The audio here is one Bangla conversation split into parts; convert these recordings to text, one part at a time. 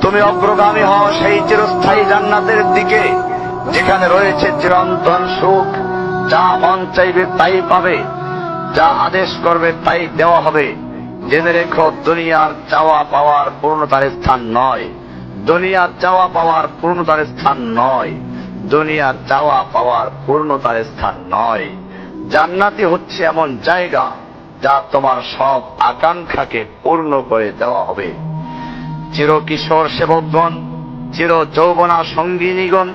তুমি অগ্রগামী হও সেই চিরস্থায়ী জান্নাতের দিকে, যেখানে রয়েছে চিরন্তন সুখ। যা মন চাইবে তাই পাবে, যা আদেশ করবে তাই দেওয়া হবে। জেনে রেখো, দুনিয়ার চাওয়া পাওয়ার পূর্ণতার স্থান নয়। দুনিয়ার চাওয়া পাওয়ার পূর্ণতার স্থান নয়। দুনিয়ার চাওয়া পাওয়ার পূর্ণতার স্থান নয়। জান্নাতি হচ্ছে এমন জায়গা যা তোমার সব আকাঙ্ক্ষাকে পূর্ণ করে দেওয়া হবে। চির কিশোর সেবকগণ, চির যৌবনা সঙ্গিনীগণ,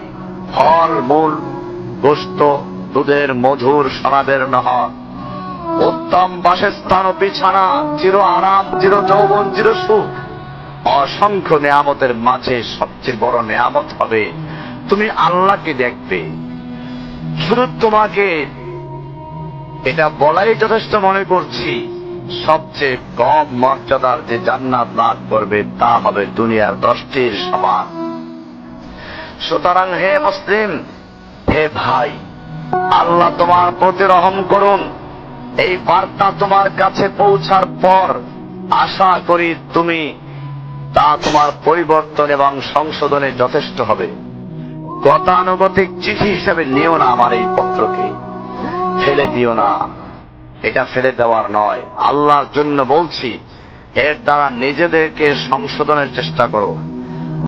ফল মূল গোস্ত দুধের মধুর সনাদের নহর, উত্তম বাসস্থান ও বিছানা, চির আরাম, চির যৌবন, চির সুখ, অসংখ্য নেয়ামতের মাঝে সবচেয়ে বড় নেয়ামত হবে তুমি আল্লাহকে দেখবে। শুধু তোমাকে এটা বলাই যথেষ্ট মনে করছি, সবচেয়ে কম মর্যাদার যে জান্নাত লাভ করবে তা হবে দুনিয়ার 10টির সমান। সুতরাং হে মুসলিম, হে ভাই, আল্লাহ তোমার প্রতি রহম করুন। এই বার্তা তোমার কাছে পৌঁছার পর আশা করি তুমি তা তোমার পরিবর্তন এবং সংশোধনে যথেষ্ট হবে। গতানুগতিক চিঠি হিসেবে নিও না আমার এই পত্রকে, ফেলে দিও না। এটা ফেলে দেওয়ার নয়, আল্লাহর জন্য বলছি, এর দ্বারা নিজেদেরকে সংশোধনের চেষ্টা করো।